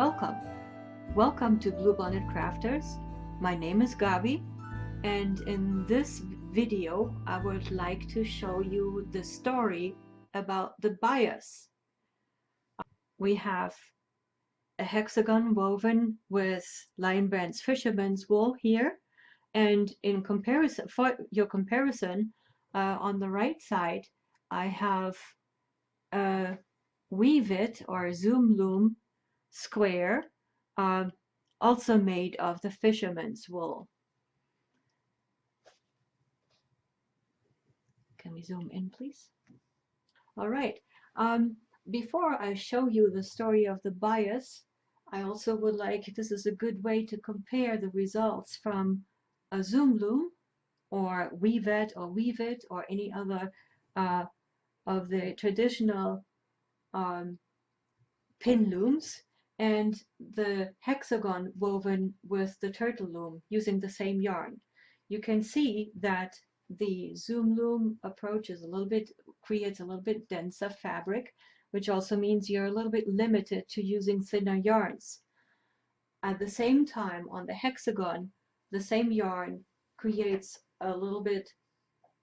Welcome. Welcome to Bluebonnet Crafters. My name is Gabi, and in this video I would like to show you the story about the bias. We have a hexagon woven with Lion Brand's fisherman's wool here, and in comparison, for your comparison, on the right side I have a Weave It or Zoom Loom square, also made of the fisherman's wool. Can we zoom in, please? All right. Before I show you the story of the bias, I also would like, this is a good way to compare the results from a Zoom Loom or Weave It or any other of the traditional pin looms, and the hexagon woven with the turtle loom using the same yarn. You can see that the Zoom Loom approach is creates a little bit denser fabric, which also means you're a little bit limited to using thinner yarns. At the same time, on the hexagon, the same yarn creates a little bit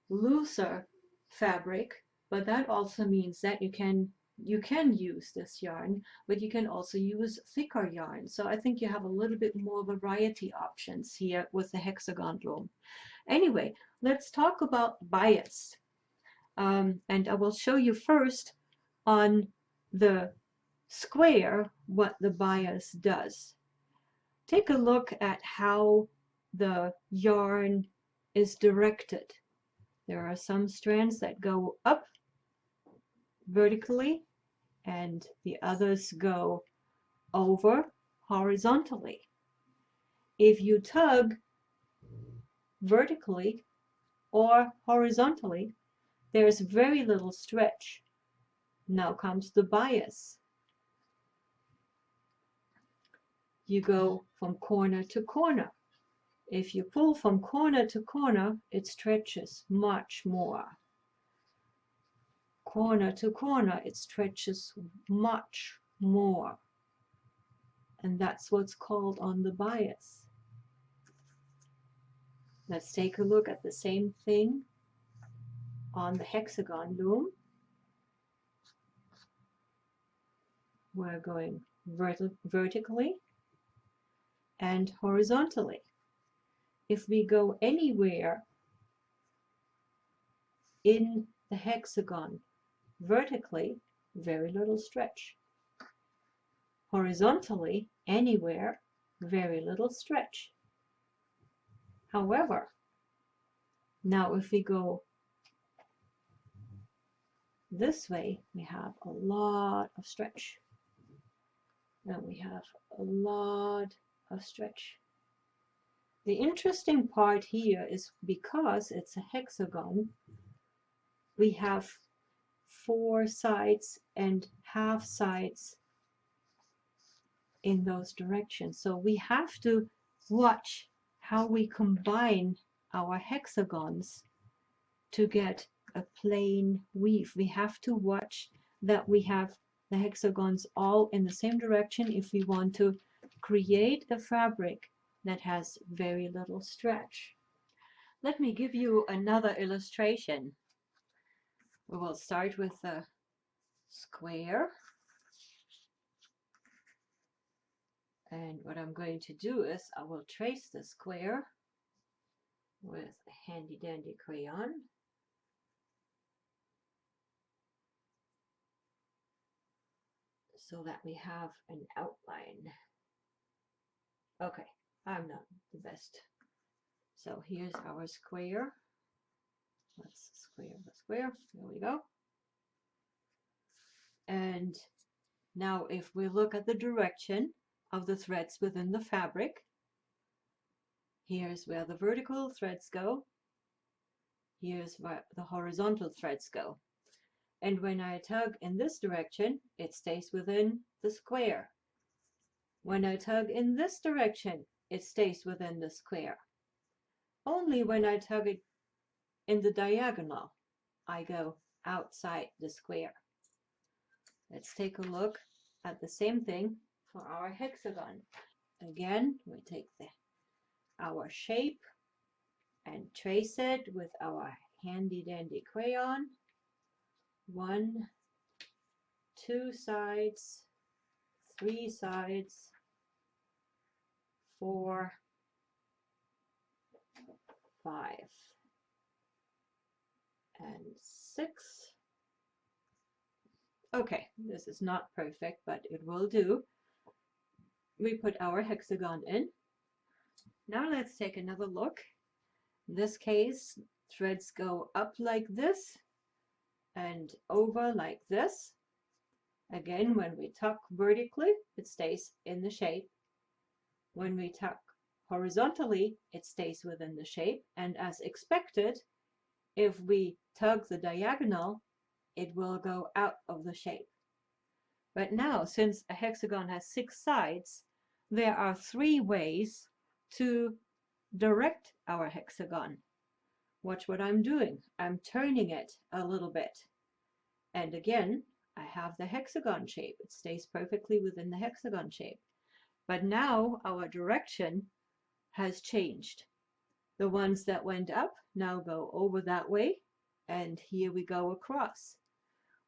looser fabric, but that also means that you can use this yarn, but you can also use thicker yarn. So I think you have a little bit more variety options here with the hexagon loom. Anyway, let's talk about bias. And I will show you first on the square what the bias does. Take a look at how the yarn is directed. There are some strands that go up vertically and the others go over horizontally. If you tug vertically or horizontally, there's very little stretch. Now comes the bias. You go from corner to corner. If you pull from corner to corner, it stretches much more. Corner to corner, it stretches much more. And that's what's called on the bias. Let's take a look at the same thing on the hexagon loom. We're going vertically and horizontally. If we go anywhere in the hexagon vertically, very little stretch. Horizontally, anywhere, very little stretch. However, now if we go this way, we have a lot of stretch. Now we have a lot of stretch. The interesting part here is because it's a hexagon, we have 4 sides and half sides in those directions. So we have to watch how we combine our hexagons to get a plain weave. We have to watch that we have the hexagons all in the same direction if we want to create a fabric that has very little stretch. Let me give you another illustration. We will start with a square. And what I'm going to do is I will trace the square with a handy dandy crayon. So that we have an outline. Okay, I'm not the best. So here's our square. Let's square the square. There we go. And now if we look at the direction of the threads within the fabric, here's where the vertical threads go. Here's where the horizontal threads go. And when I tug in this direction, it stays within the square. When I tug in this direction, it stays within the square. Only when I tug it in the diagonal, I go outside the square. Let's take a look at the same thing for our hexagon. Again, we take our shape and trace it with our handy dandy crayon. 1, 2 sides, 3 sides, 4, 5, and 6. Okay, this is not perfect, but it will do. We put our hexagon in. Now let's take another look. In this case, threads go up like this and over like this. Again, when we tuck vertically, it stays in the shape. When we tuck horizontally, it stays within the shape. And as expected, if we tug the diagonal, it will go out of the shape. But now, since a hexagon has 6 sides, there are 3 ways to direct our hexagon. Watch what I'm doing. I'm turning it a little bit. And again, I have the hexagon shape. It stays perfectly within the hexagon shape. But now our direction has changed. The ones that went up now go over that way, and here we go across.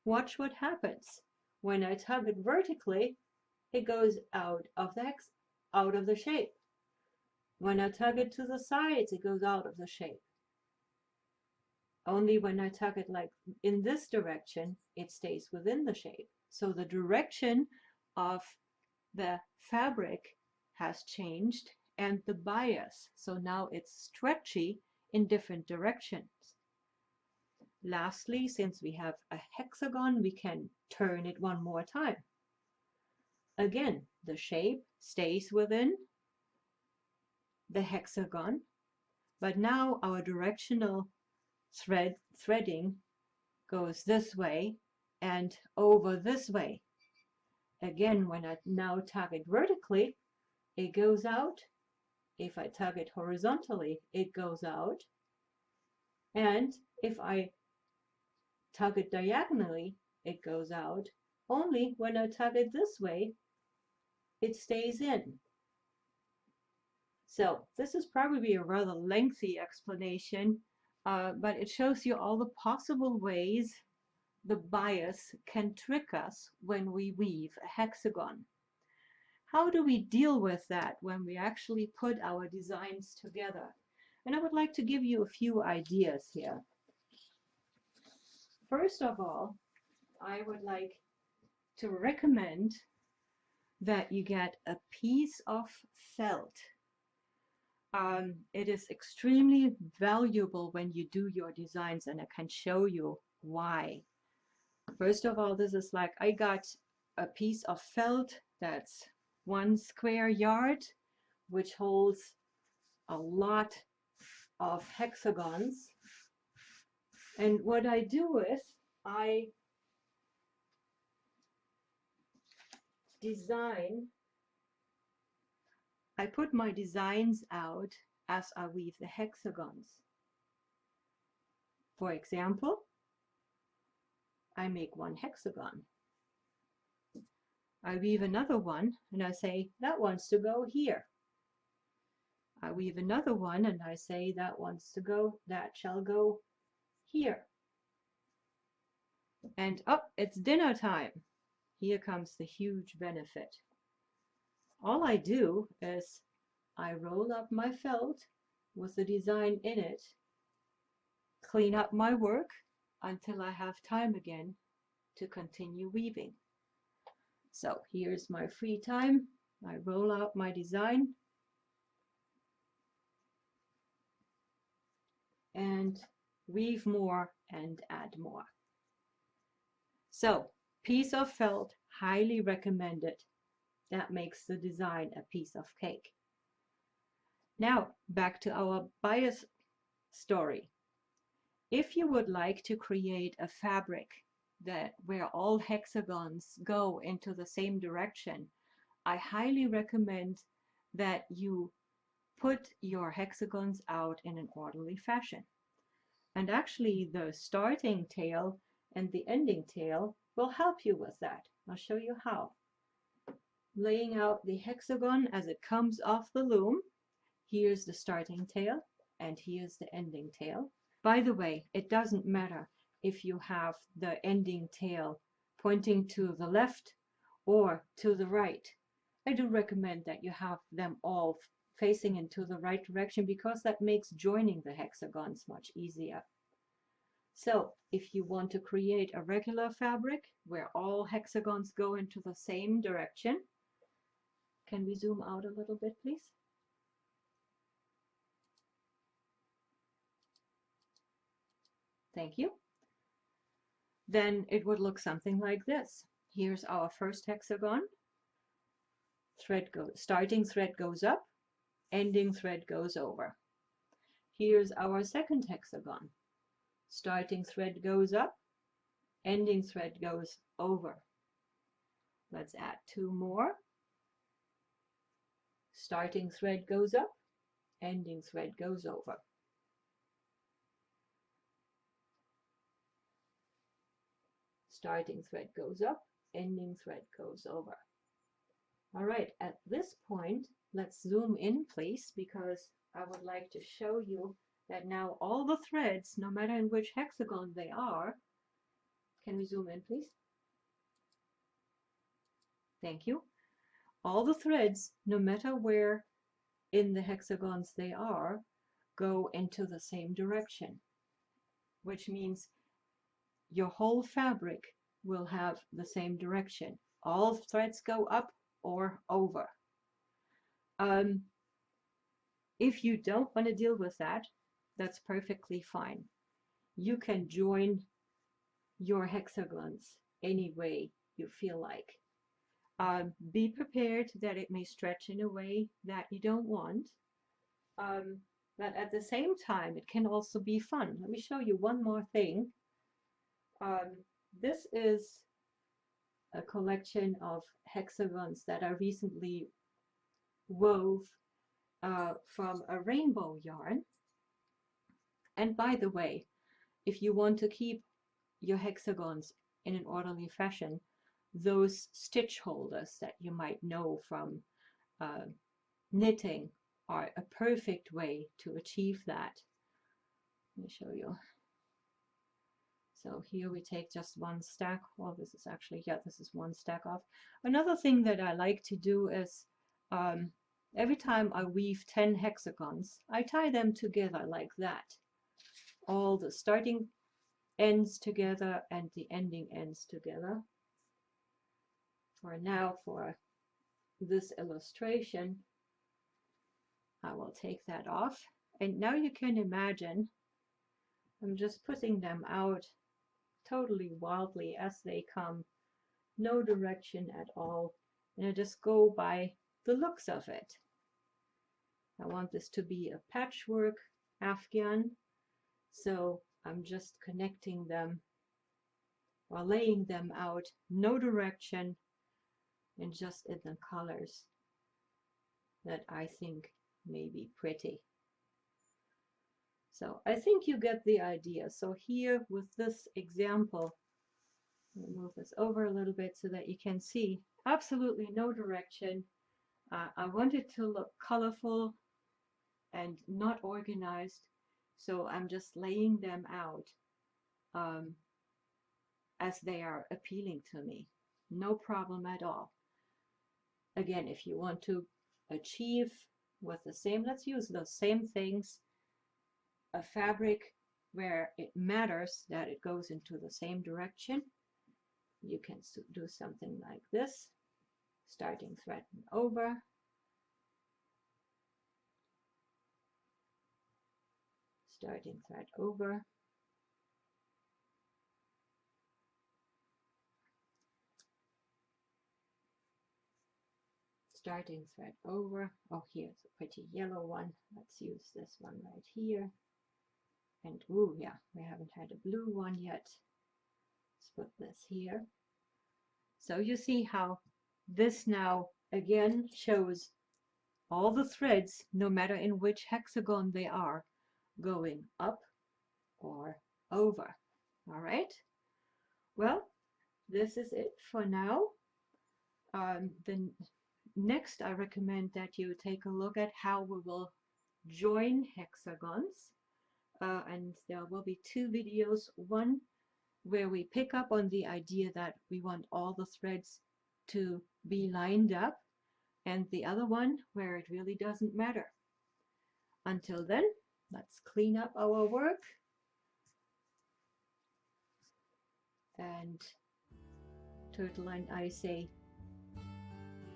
Watch what happens. When I tug it vertically, it goes out of the shape. When I tug it to the sides, it goes out of the shape. Only when I tug it like in this direction, it stays within the shape. So the direction of the fabric has changed and the bias. So now it's stretchy in different directions. Lastly, since we have a hexagon, we can turn it one more time. Again, the shape stays within the hexagon, but now our directional threading goes this way and over this way. Again, when I now tug it vertically, it goes out. If I tug it horizontally, it goes out. And if I tug it diagonally, it goes out. Only when I tug it this way, it stays in. So this is probably a rather lengthy explanation, but it shows you all the possible ways the bias can trick us when we weave a hexagon. How do we deal with that when we actually put our designs together? And I would like to give you a few ideas here. First of all, I would like to recommend that you get a piece of felt. It is extremely valuable when you do your designs, and I can show you why. First of all, this is like I got a piece of felt that's 1 square yard, which holds a lot of hexagons. And what I do is I put my designs out as I weave the hexagons. For example, I make 1 hexagon. I weave another one and I say that wants to go here. I weave another one and I say that shall go here. And it's dinner time. Here comes the huge benefit. All I do is I roll up my felt with the design in it, clean up my work until I have time again to continue weaving. So here's my free time. I roll out my design and weave more and add more. So piece of felt, highly recommended. That makes the design a piece of cake. Now back to our bias story. If you would like to create a fabric where all hexagons go into the same direction, I highly recommend that you put your hexagons out in an orderly fashion. And actually the starting tail and the ending tail will help you with that. I'll show you how. laying out the hexagon as it comes off the loom. Here's the starting tail, and here's the ending tail. By the way, it doesn't matter if you have the ending tail pointing to the left or to the right. I do recommend that you have them all facing into the right direction because that makes joining the hexagons much easier. So if you want to create a regular fabric where all hexagons go into the same direction, can we zoom out a little bit, please? Thank you. Then it would look something like this. Here's our first hexagon. Starting thread goes up, ending thread goes over. Here's our second hexagon. Starting thread goes up, ending thread goes over. Let's add two more. Starting thread goes up, ending thread goes over. Starting thread goes up, ending thread goes over. All right, at this point, let's zoom in, please, because I would like to show you that now all the threads, no matter in which hexagon they are, can we zoom in, please? Thank you. All the threads, no matter where in the hexagons they are, go into the same direction, which means your whole fabric will have the same direction. All threads go up or over. If you don't want to deal with that, that's perfectly fine. You can join your hexagons any way you feel like. Be prepared that it may stretch in a way that you don't want, but at the same time it can also be fun. Let me show you one more thing. This is a collection of hexagons that I recently wove from a rainbow yarn. And by the way, if you want to keep your hexagons in an orderly fashion, those stitch holders that you might know from knitting are a perfect way to achieve that. Let me show you. So here we take just one stack. Well, this is actually, yeah, this is one stack off. Another thing that I like to do is every time I weave 10 hexagons, I tie them together like that. All the starting ends together and the ending ends together. For now, for this illustration, I will take that off. And now you can imagine I'm just putting them out totally wildly as they come, no direction at all, and I just go by the looks of it. I want this to be a patchwork afghan, so I'm just connecting them or laying them out, no direction, and just in the colors that I think may be pretty. So I think you get the idea. So here with this example, I'll move this over a little bit so that you can see absolutely no direction. I want it to look colorful and not organized, so I'm just laying them out as they are appealing to me. No problem at all. Again, if you want to achieve with the same, let's use those same things, a fabric where it matters that it goes into the same direction, you can do something like this. Starting thread and over, starting thread over, starting thread over. Oh, here's a pretty yellow one. Let's use this one right here. And ooh, yeah, we haven't had a blue one yet. Let's put this here. So you see how this now again shows all the threads, no matter in which hexagon they are, going up or over. All right. Well, this is it for now. Then next I recommend that you take a look at how we will join hexagons. And there will be two videos, one where we pick up on the idea that we want all the threads to be lined up, and the other one where it really doesn't matter. Until then, let's clean up our work, and Turtle and I say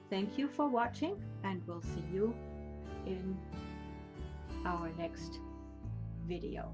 thank you for watching, and we'll see you in our next video.